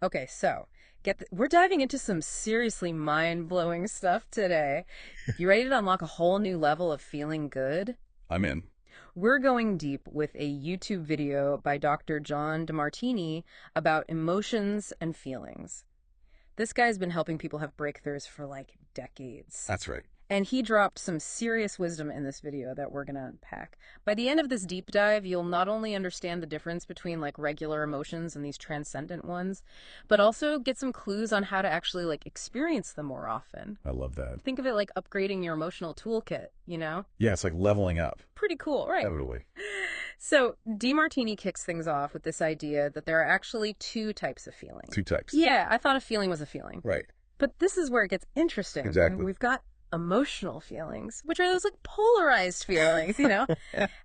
Okay, so we're diving into some seriously mind-blowing stuff today. You ready to unlock a whole new level of feeling good? I'm in. We're going deep with a YouTube video by Dr. John DeMartini about emotions and feelings. This guy's been helping people have breakthroughs for like decades. That's right. And he dropped some serious wisdom in this video that we're going to unpack. By the end of this deep dive, you'll not only understand the difference between like regular emotions and these transcendent ones, but also get some clues on how to actually like experience them more often. I love that. Think of it like upgrading your emotional toolkit, Yeah, it's like leveling up. Pretty cool, right? Totally. So, DeMartini kicks things off with this idea that there are actually two types of feelings. Two types. Yeah, I thought a feeling was a feeling. Right. But this is where it gets interesting. Exactly. We've got emotional feelings, which are those like polarized feelings,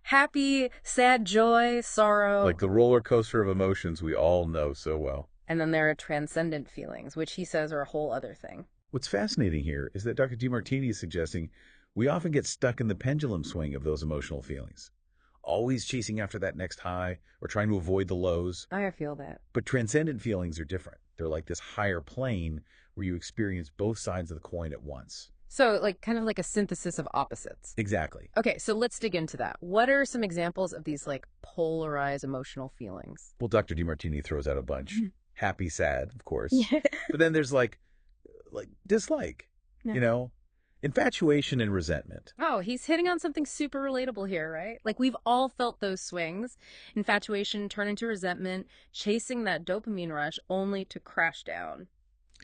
happy, sad, joy, sorrow. Like the roller coaster of emotions we all know so well. And then there are transcendent feelings, which he says are a whole other thing. What's fascinating here is that Dr. DeMartini is suggesting we often get stuck in the pendulum swing of those emotional feelings, always chasing after that next high or trying to avoid the lows. I feel that. But transcendent feelings are different. They're like this higher plane where you experience both sides of the coin at once. So, like, kind of like a synthesis of opposites. Exactly. Okay, so let's dig into that. What are some examples of these, like, polarized emotional feelings? Well, Dr. DeMartini throws out a bunch. Happy, sad, of course. Yeah. But then there's like dislike, Yeah. infatuation and resentment. Oh, he's hitting on something super relatable here, right? Like, we've all felt those swings. Infatuation turning to resentment, chasing that dopamine rush only to crash down.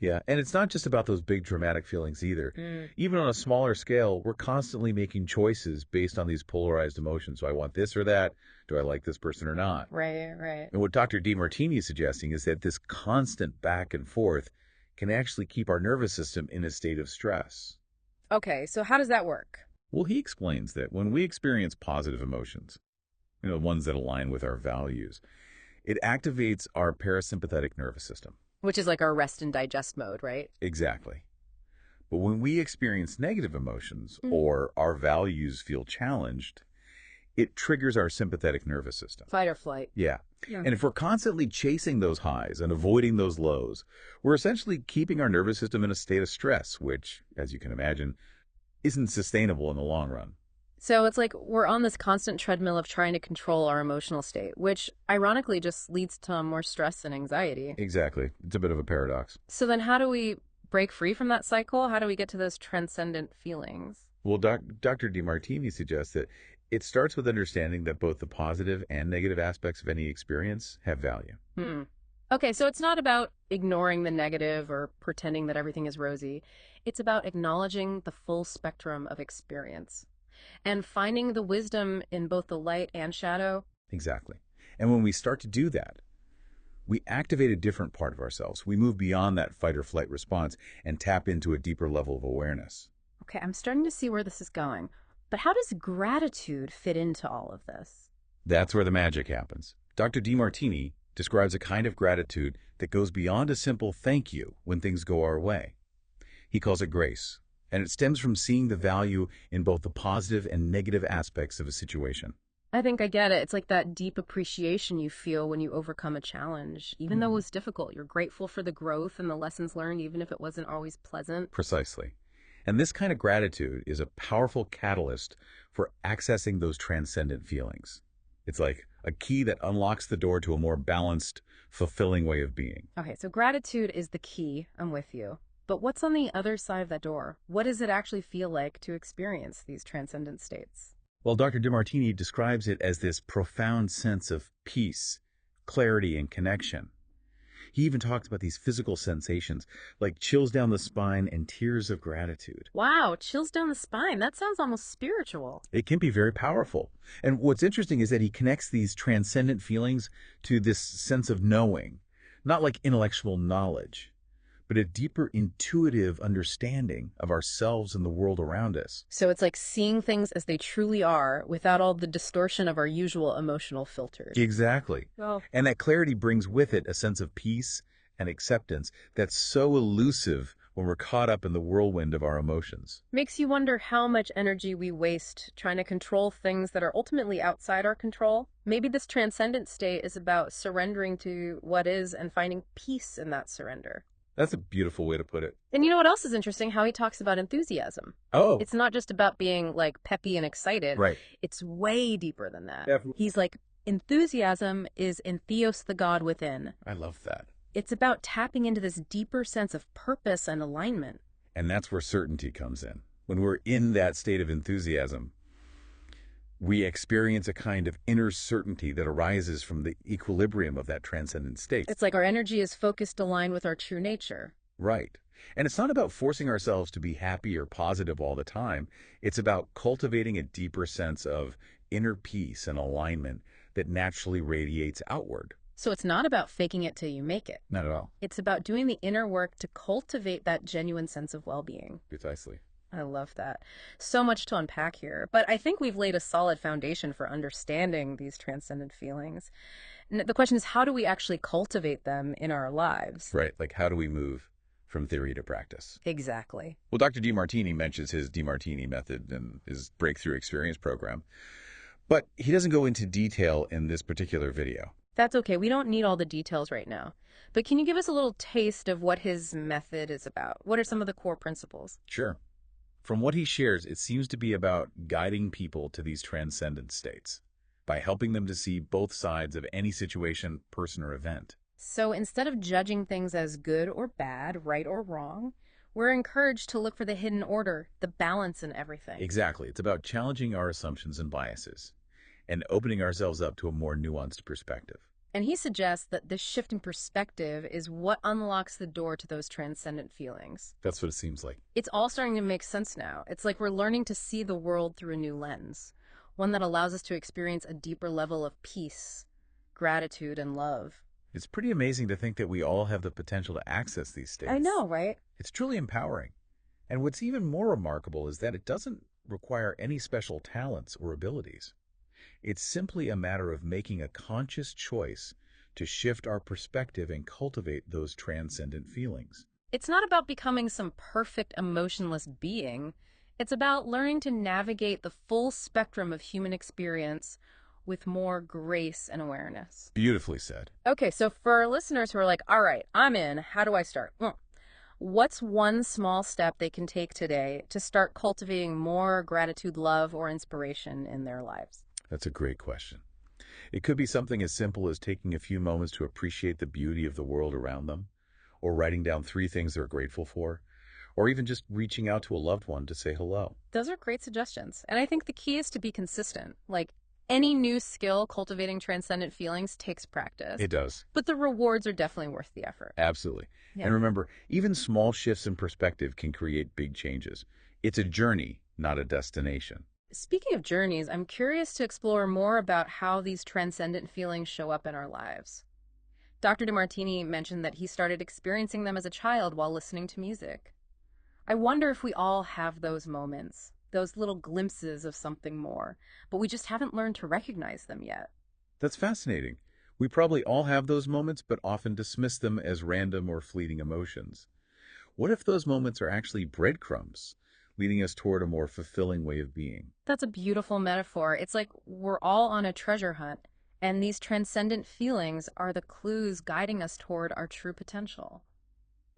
Yeah, and it's not just about those big dramatic feelings either. Even on a smaller scale, we're constantly making choices based on these polarized emotions. Do I want this or that? Do I like this person or not? Right, right. And what Dr. DeMartini is suggesting is that this constant back and forth can actually keep our nervous system in a state of stress. Okay, so how does that work? Well, he explains that when we experience positive emotions, ones that align with our values, it activates our parasympathetic nervous system. Which is like our rest and digest mode, right? Exactly. But when we experience negative emotions or our values feel challenged, it triggers our sympathetic nervous system. Fight or flight. Yeah. Yeah. And if we're constantly chasing those highs and avoiding those lows, we're essentially keeping our nervous system in a state of stress, which, as you can imagine, isn't sustainable in the long run. So it's like we're on this constant treadmill of trying to control our emotional state, which ironically just leads to more stress and anxiety. Exactly. It's a bit of a paradox. So then how do we break free from that cycle? How do we get to those transcendent feelings? Well, Dr. DeMartini suggests that it starts with understanding that both the positive and negative aspects of any experience have value. Okay, so it's not about ignoring the negative or pretending that everything is rosy. It's about acknowledging the full spectrum of experience and finding the wisdom in both the light and shadow. Exactly. And when we start to do that, we activate a different part of ourselves. We move beyond that fight or flight response and tap into a deeper level of awareness. Okay, I'm starting to see where this is going. But how does gratitude fit into all of this? That's where the magic happens. Dr. DeMartini describes a kind of gratitude that goes beyond a simple thank you when things go our way. He calls it grace, and it stems from seeing the value in both the positive and negative aspects of a situation. I think I get it. It's like that deep appreciation you feel when you overcome a challenge. Even though it was difficult, you're grateful for the growth and the lessons learned, even if it wasn't always pleasant. Precisely. And this kind of gratitude is a powerful catalyst for accessing those transcendent feelings. It's like a key that unlocks the door to a more balanced, fulfilling way of being. Okay, so gratitude is the key. I'm with you. But what's on the other side of that door? What does it actually feel like to experience these transcendent states? Well, Dr. DeMartini describes it as this profound sense of peace, clarity, and connection. He even talks about these physical sensations, like chills down the spine and tears of gratitude. Wow, chills down the spine. That sounds almost spiritual. It can be very powerful. And what's interesting is that he connects these transcendent feelings to this sense of knowing, not like intellectual knowledge, but a deeper intuitive understanding of ourselves and the world around us. So it's like seeing things as they truly are without all the distortion of our usual emotional filters. Exactly. Well, And that clarity brings with it a sense of peace and acceptance that's so elusive when we're caught up in the whirlwind of our emotions. Makes you wonder how much energy we waste trying to control things that are ultimately outside our control. Maybe this transcendent state is about surrendering to what is and finding peace in that surrender. That's a beautiful way to put it. And you know what else is interesting? How he talks about enthusiasm. Oh, It's not just about being like peppy and excited. right. It's way deeper than that. Definitely. He's like, enthusiasm is entheos, the God within. I love that. It's about tapping into this deeper sense of purpose and alignment. And that's where certainty comes in. When we're in that state of enthusiasm, we experience a kind of inner certainty that arises from the equilibrium of that transcendent state. It's like our energy is focused, aligned with our true nature. Right. And it's not about forcing ourselves to be happy or positive all the time. It's about cultivating a deeper sense of inner peace and alignment that naturally radiates outward. So it's not about faking it till you make it. Not at all. It's about doing the inner work to cultivate that genuine sense of well-being. Precisely. I love that. So much to unpack here, but I think we've laid a solid foundation for understanding these transcendent feelings. And the question is, how do we actually cultivate them in our lives? Right. Like, how do we move from theory to practice? Exactly. Well, Dr. DeMartini mentions his DeMartini method and his breakthrough experience program, but he doesn't go into detail in this particular video. That's okay. We don't need all the details right now. But can you give us a little taste of what his method is about? What are some of the core principles? Sure. From what he shares, it seems to be about guiding people to these transcendent states by helping them to see both sides of any situation, person, or event. So instead of judging things as good or bad, right or wrong, we're encouraged to look for the hidden order, the balance in everything. Exactly. It's about challenging our assumptions and biases and opening ourselves up to a more nuanced perspective. And he suggests that this shift in perspective is what unlocks the door to those transcendent feelings. That's what it seems like. It's all starting to make sense now. It's like we're learning to see the world through a new lens, one that allows us to experience a deeper level of peace, gratitude, and love. It's pretty amazing to think that we all have the potential to access these states. I know, right? It's truly empowering. And what's even more remarkable is that it doesn't require any special talents or abilities. It's simply a matter of making a conscious choice to shift our perspective and cultivate those transcendent feelings. It's not about becoming some perfect emotionless being. It's about learning to navigate the full spectrum of human experience with more grace and awareness. Beautifully said. Okay, so for our listeners who are like, all right, I'm in, how do I start? What's one small step they can take today to start cultivating more gratitude, love, or inspiration in their lives? That's a great question. It could be something as simple as taking a few moments to appreciate the beauty of the world around them, or writing down 3 things they're grateful for, or even just reaching out to a loved one to say hello. Those are great suggestions. And I think the key is to be consistent. Like any new skill, cultivating transcendent feelings takes practice. It does. But the rewards are definitely worth the effort. Absolutely. Yeah. And remember, even small shifts in perspective can create big changes. It's a journey, not a destination. Speaking of journeys, I'm curious to explore more about how these transcendent feelings show up in our lives. Dr. DeMartini mentioned that he started experiencing them as a child while listening to music. I wonder if we all have those moments, those little glimpses of something more, but we just haven't learned to recognize them yet. That's fascinating. We probably all have those moments, but often dismiss them as random or fleeting emotions. What if those moments are actually breadcrumbs, leading us toward a more fulfilling way of being? That's a beautiful metaphor. It's like we're all on a treasure hunt, and these transcendent feelings are the clues guiding us toward our true potential.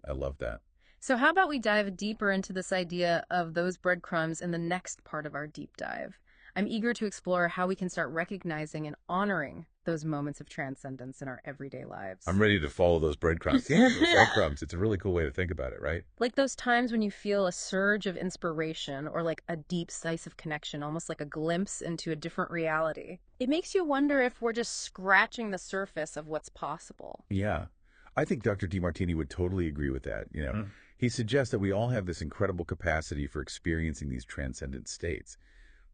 I love that. So how about we dive deeper into this idea of those breadcrumbs in the next part of our deep dive? I'm eager to explore how we can start recognizing and honoring those moments of transcendence in our everyday lives. I'm ready to follow those breadcrumbs. Yeah, those breadcrumbs. It's a really cool way to think about it, right? Like those times when you feel a surge of inspiration or like a deep slice of connection, almost like a glimpse into a different reality. It makes you wonder if we're just scratching the surface of what's possible. Yeah. I think Dr. DeMartini would totally agree with that. He suggests that we all have this incredible capacity for experiencing these transcendent states,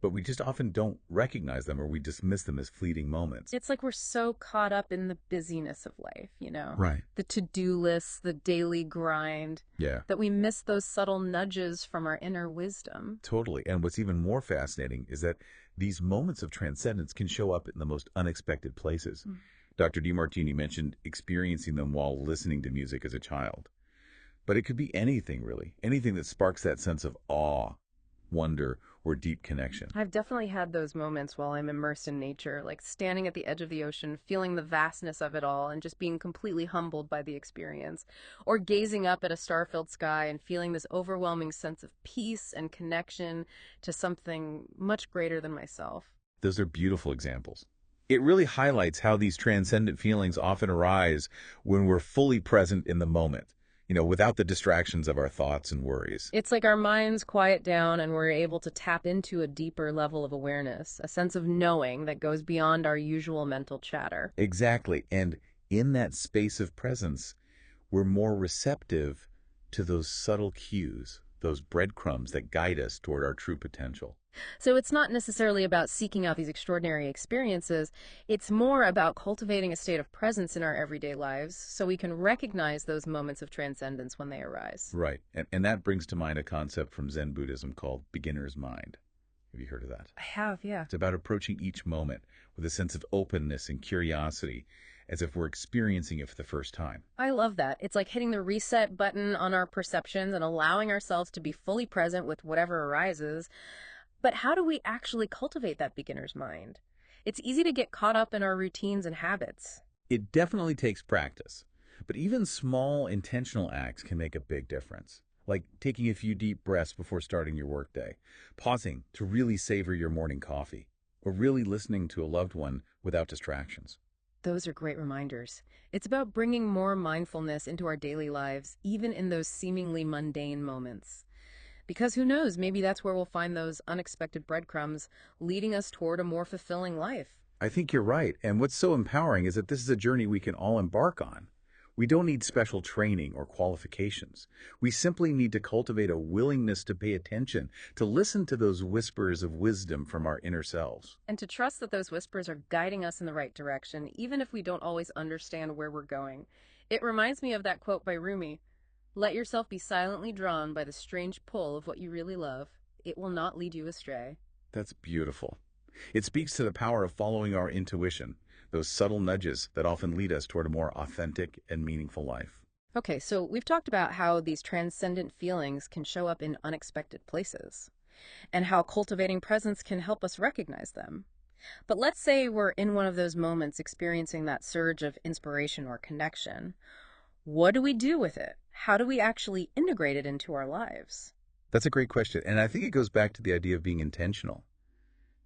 but we just often don't recognize them, or we dismiss them as fleeting moments. It's like we're so caught up in the busyness of life, Right. The to-do lists, the daily grind, Yeah. that we miss those subtle nudges from our inner wisdom. Totally. And what's even more fascinating is that these moments of transcendence can show up in the most unexpected places. Dr. DeMartini mentioned experiencing them while listening to music as a child. But it could be anything, really. Anything that sparks that sense of awe, wonder, or deep connection. I've definitely had those moments while I'm immersed in nature, like standing at the edge of the ocean, feeling the vastness of it all, and just being completely humbled by the experience. Or gazing up at a star-filled sky and feeling this overwhelming sense of peace and connection to something much greater than myself. Those are beautiful examples. It really highlights how these transcendent feelings often arise when we're fully present in the moment, without the distractions of our thoughts and worries. It's like our minds quiet down and we're able to tap into a deeper level of awareness, a sense of knowing that goes beyond our usual mental chatter. Exactly. And in that space of presence, we're more receptive to those subtle cues, those breadcrumbs that guide us toward our true potential. So it's not necessarily about seeking out these extraordinary experiences. It's more about cultivating a state of presence in our everyday lives so we can recognize those moments of transcendence when they arise. Right. And that brings to mind a concept from Zen Buddhism called beginner's mind. Have you heard of that? I have, yeah. It's about approaching each moment with a sense of openness and curiosity, as if we're experiencing it for the first time. I love that. It's like hitting the reset button on our perceptions and allowing ourselves to be fully present with whatever arises. But how do we actually cultivate that beginner's mind? It's easy to get caught up in our routines and habits. It definitely takes practice, but even small intentional acts can make a big difference. Like taking a few deep breaths before starting your workday, pausing to really savor your morning coffee, or really listening to a loved one without distractions. Those are great reminders. It's about bringing more mindfulness into our daily lives, even in those seemingly mundane moments. Because who knows, maybe that's where we'll find those unexpected breadcrumbs leading us toward a more fulfilling life. I think you're right. And what's so empowering is that this is a journey we can all embark on. We don't need special training or qualifications. We simply need to cultivate a willingness to pay attention, to listen to those whispers of wisdom from our inner selves. And to trust that those whispers are guiding us in the right direction, even if we don't always understand where we're going. It reminds me of that quote by Rumi. Let yourself be silently drawn by the strange pull of what you really love. It will not lead you astray. That's beautiful. It speaks to the power of following our intuition, those subtle nudges that often lead us toward a more authentic and meaningful life. Okay, so we've talked about how these transcendent feelings can show up in unexpected places, and how cultivating presence can help us recognize them. But let's say we're in one of those moments experiencing that surge of inspiration or connection. What do we do with it? How do we actually integrate it into our lives? That's a great question, and I think it goes back to the idea of being intentional.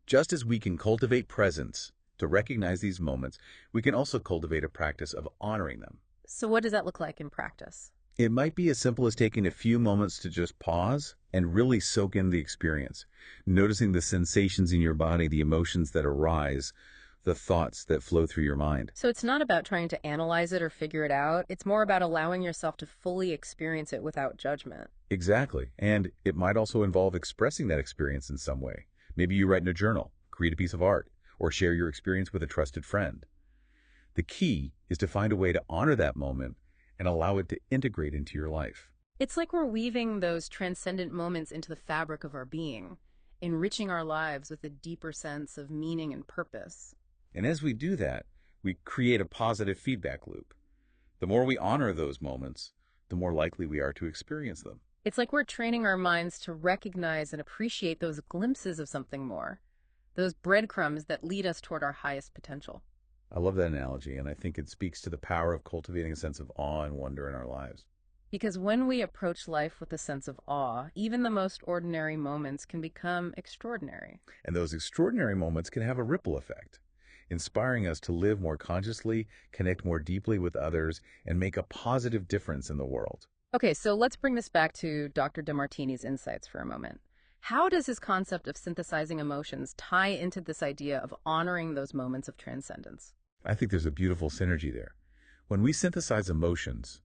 Just as we can cultivate presence to recognize these moments, we can also cultivate a practice of honoring them. So what does that look like in practice? It might be as simple as taking a few moments to just pause and really soak in the experience, noticing the sensations in your body, the emotions that arise, the thoughts that flow through your mind. So it's not about trying to analyze it or figure it out. It's more about allowing yourself to fully experience it without judgment. Exactly. And it might also involve expressing that experience in some way. Maybe you write in a journal, create a piece of art, or share your experience with a trusted friend. The key is to find a way to honor that moment and allow it to integrate into your life. It's like we're weaving those transcendent moments into the fabric of our being, enriching our lives with a deeper sense of meaning and purpose. And as we do that, we create a positive feedback loop. The more we honor those moments, the more likely we are to experience them. It's like we're training our minds to recognize and appreciate those glimpses of something more, those breadcrumbs that lead us toward our highest potential. I love that analogy, and I think it speaks to the power of cultivating a sense of awe and wonder in our lives. Because when we approach life with a sense of awe, even the most ordinary moments can become extraordinary. And those extraordinary moments can have a ripple effect, inspiring us to live more consciously, connect more deeply with others, and make a positive difference in the world. Okay, so let's bring this back to Dr. DeMartini's insights for a moment. How does his concept of synthesizing emotions tie into this idea of honoring those moments of transcendence? I think there's a beautiful synergy there. When we synthesize emotions,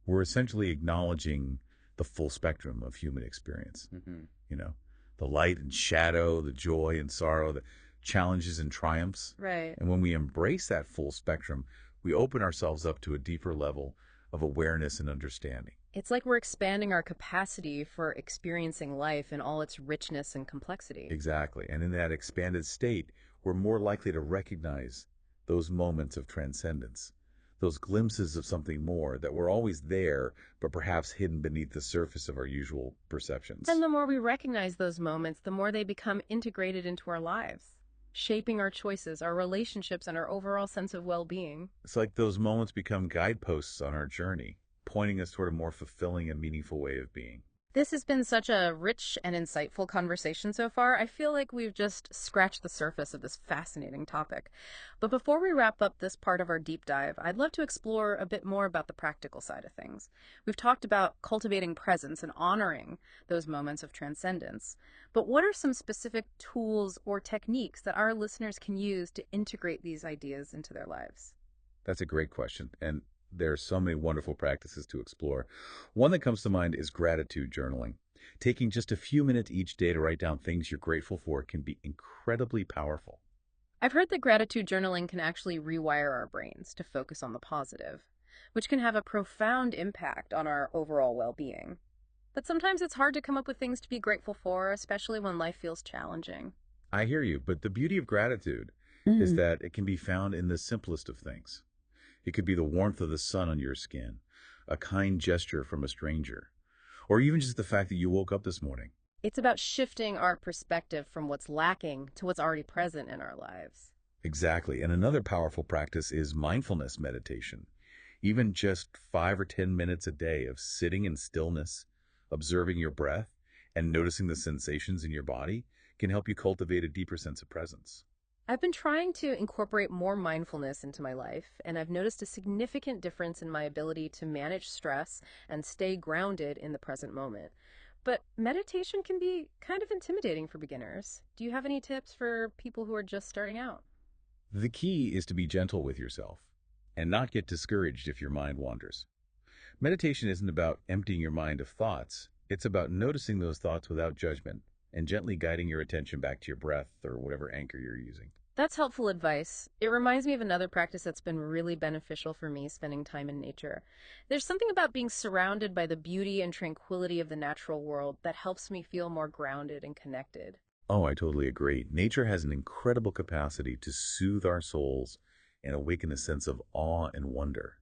we're essentially acknowledging the full spectrum of human experience. The light and shadow, the joy and sorrow, the challenges and triumphs. Right. And when we embrace that full spectrum, we open ourselves up to a deeper level of awareness and understanding. It's like we're expanding our capacity for experiencing life in all its richness and complexity. Exactly. And in that expanded state, we're more likely to recognize those moments of transcendence, those glimpses of something more that were always there, but perhaps hidden beneath the surface of our usual perceptions. And the more we recognize those moments, the more they become integrated into our lives, shaping our choices, our relationships, and our overall sense of well-being. It's like those moments become guideposts on our journey, pointing us toward a more fulfilling and meaningful way of being. This has been such a rich and insightful conversation so far. I feel like we've just scratched the surface of this fascinating topic. But before we wrap up this part of our deep dive, I'd love to explore a bit more about the practical side of things. We've talked about cultivating presence and honoring those moments of transcendence. But what are some specific tools or techniques that our listeners can use to integrate these ideas into their lives? That's a great question, and there are so many wonderful practices to explore. One that comes to mind is gratitude journaling. Taking just a few minutes each day to write down things you're grateful for can be incredibly powerful. I've heard that gratitude journaling can actually rewire our brains to focus on the positive, which can have a profound impact on our overall well-being. But sometimes it's hard to come up with things to be grateful for, especially when life feels challenging. I hear you, but the beauty of gratitude is that it can be found in the simplest of things. It could be the warmth of the sun on your skin, a kind gesture from a stranger, or even just the fact that you woke up this morning. It's about shifting our perspective from what's lacking to what's already present in our lives. Exactly. And another powerful practice is mindfulness meditation. Even just 5 or 10 minutes a day of sitting in stillness, observing your breath, and noticing the sensations in your body can help you cultivate a deeper sense of presence. I've been trying to incorporate more mindfulness into my life, and I've noticed a significant difference in my ability to manage stress and stay grounded in the present moment. But meditation can be kind of intimidating for beginners. Do you have any tips for people who are just starting out? The key is to be gentle with yourself and not get discouraged if your mind wanders. Meditation isn't about emptying your mind of thoughts. It's about noticing those thoughts without judgment and gently guiding your attention back to your breath or whatever anchor you're using. That's helpful advice. It reminds me of another practice that's been really beneficial for me, spending time in nature. There's something about being surrounded by the beauty and tranquility of the natural world that helps me feel more grounded and connected. Oh, I totally agree. Nature has an incredible capacity to soothe our souls and awaken a sense of awe and wonder.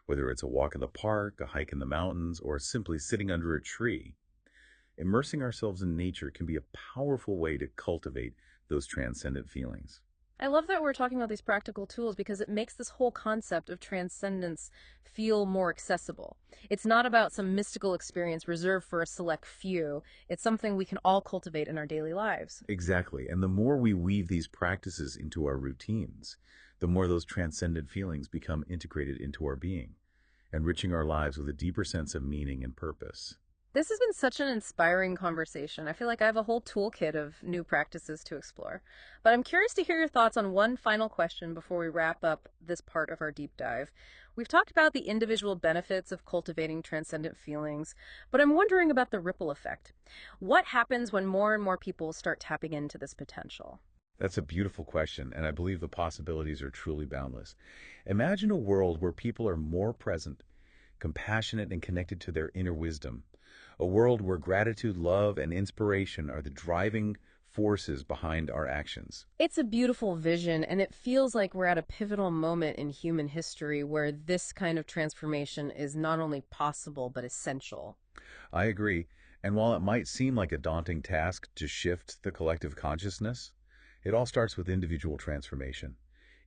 Whether it's a walk in the park, a hike in the mountains, or simply sitting under a tree, immersing ourselves in nature can be a powerful way to cultivate those transcendent feelings. I love that we're talking about these practical tools because it makes this whole concept of transcendence feel more accessible. It's not about some mystical experience reserved for a select few. It's something we can all cultivate in our daily lives. Exactly. And the more we weave these practices into our routines, the more those transcendent feelings become integrated into our being, enriching our lives with a deeper sense of meaning and purpose. This has been such an inspiring conversation. I feel like I have a whole toolkit of new practices to explore. But I'm curious to hear your thoughts on one final question before we wrap up this part of our deep dive. We've talked about the individual benefits of cultivating transcendent feelings, but I'm wondering about the ripple effect. What happens when more and more people start tapping into this potential? That's a beautiful question, and I believe the possibilities are truly boundless. Imagine a world where people are more present, compassionate, and connected to their inner wisdom. A world where gratitude, love, and inspiration are the driving forces behind our actions. It's a beautiful vision, and it feels like we're at a pivotal moment in human history where this kind of transformation is not only possible, but essential. I agree. And while it might seem like a daunting task to shift the collective consciousness, it all starts with individual transformation.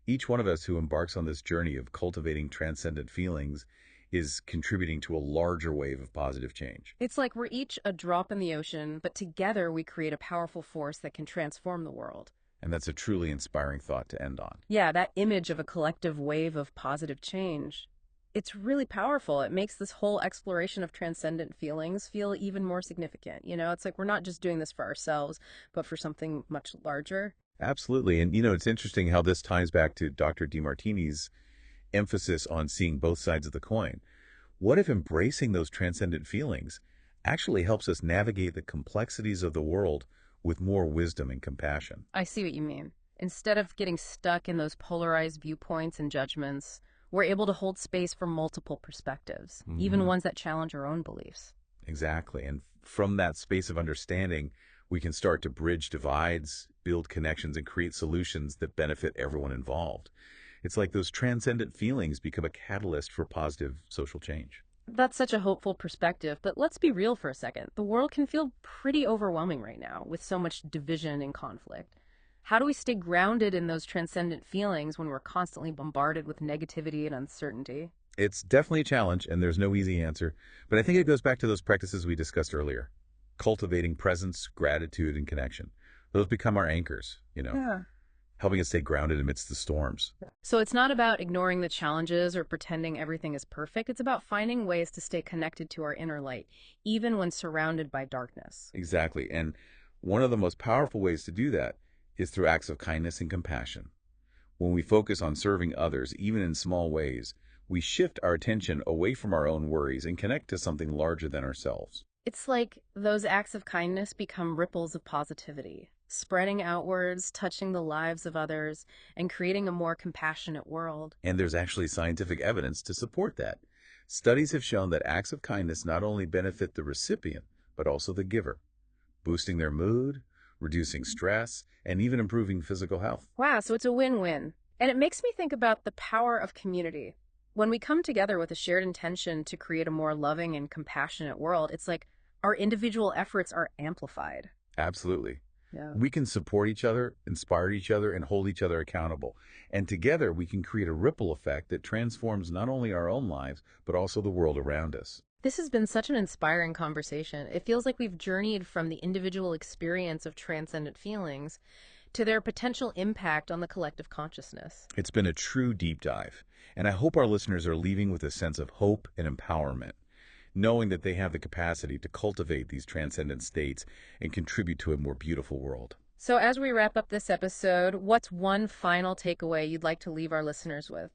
Each one of us who embarks on this journey of cultivating transcendent feelings is contributing to a larger wave of positive change. It's like we're each a drop in the ocean, but together we create a powerful force that can transform the world. And that's a truly inspiring thought to end on. Yeah, that image of a collective wave of positive change. It's really powerful. It makes this whole exploration of transcendent feelings feel even more significant. It's like we're not just doing this for ourselves, but for something much larger. Absolutely. And, it's interesting how this ties back to Dr. DeMartini's emphasis on seeing both sides of the coin. What if embracing those transcendent feelings actually helps us navigate the complexities of the world with more wisdom and compassion? I see what you mean. Instead of getting stuck in those polarized viewpoints and judgments, we're able to hold space for multiple perspectives, even ones that challenge our own beliefs. Exactly. And from that space of understanding, we can start to bridge divides, build connections, and create solutions that benefit everyone involved. It's like those transcendent feelings become a catalyst for positive social change. That's such a hopeful perspective, but let's be real for a second. The world can feel pretty overwhelming right now with so much division and conflict. How do we stay grounded in those transcendent feelings when we're constantly bombarded with negativity and uncertainty? It's definitely a challenge, and there's no easy answer, but I think it goes back to those practices we discussed earlier. Cultivating presence, gratitude, and connection. Those become our anchors, Yeah. helping us stay grounded amidst the storms. So it's not about ignoring the challenges or pretending everything is perfect. It's about finding ways to stay connected to our inner light, even when surrounded by darkness. Exactly. And one of the most powerful ways to do that is through acts of kindness and compassion. When we focus on serving others, even in small ways, we shift our attention away from our own worries and connect to something larger than ourselves. It's like those acts of kindness become ripples of positivity, spreading outwards, touching the lives of others, and creating a more compassionate world. And there's actually scientific evidence to support that. Studies have shown that acts of kindness not only benefit the recipient, but also the giver, boosting their mood, reducing stress, and even improving physical health. Wow, so it's a win-win. And it makes me think about the power of community. When we come together with a shared intention to create a more loving and compassionate world, it's like our individual efforts are amplified. Absolutely. Yeah. We can support each other, inspire each other, and hold each other accountable. And together we can create a ripple effect that transforms not only our own lives, but also the world around us. This has been such an inspiring conversation. It feels like we've journeyed from the individual experience of transcendent feelings to their potential impact on the collective consciousness. It's been a true deep dive, and I hope our listeners are leaving with a sense of hope and empowerment, knowing that they have the capacity to cultivate these transcendent states and contribute to a more beautiful world. So as we wrap up this episode, what's one final takeaway you'd like to leave our listeners with?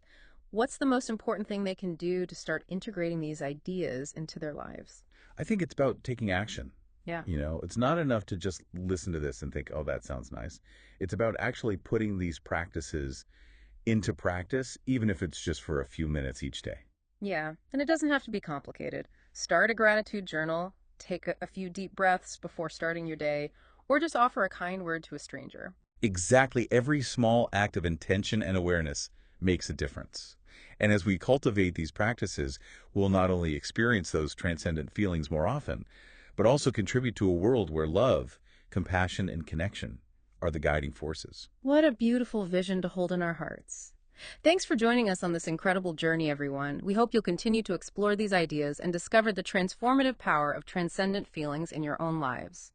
What's the most important thing they can do to start integrating these ideas into their lives? I think it's about taking action. Yeah. It's not enough to just listen to this and think, oh, that sounds nice. It's about actually putting these practices into practice, even if it's just for a few minutes each day. Yeah, and it doesn't have to be complicated. Start a gratitude journal, take a few deep breaths before starting your day, or just offer a kind word to a stranger. Exactly, every small act of intention and awareness makes a difference. And as we cultivate these practices, we'll not only experience those transcendent feelings more often, but also contribute to a world where love, compassion, and connection are the guiding forces. What a beautiful vision to hold in our hearts. Thanks for joining us on this incredible journey, everyone. We hope you'll continue to explore these ideas and discover the transformative power of transcendent feelings in your own lives.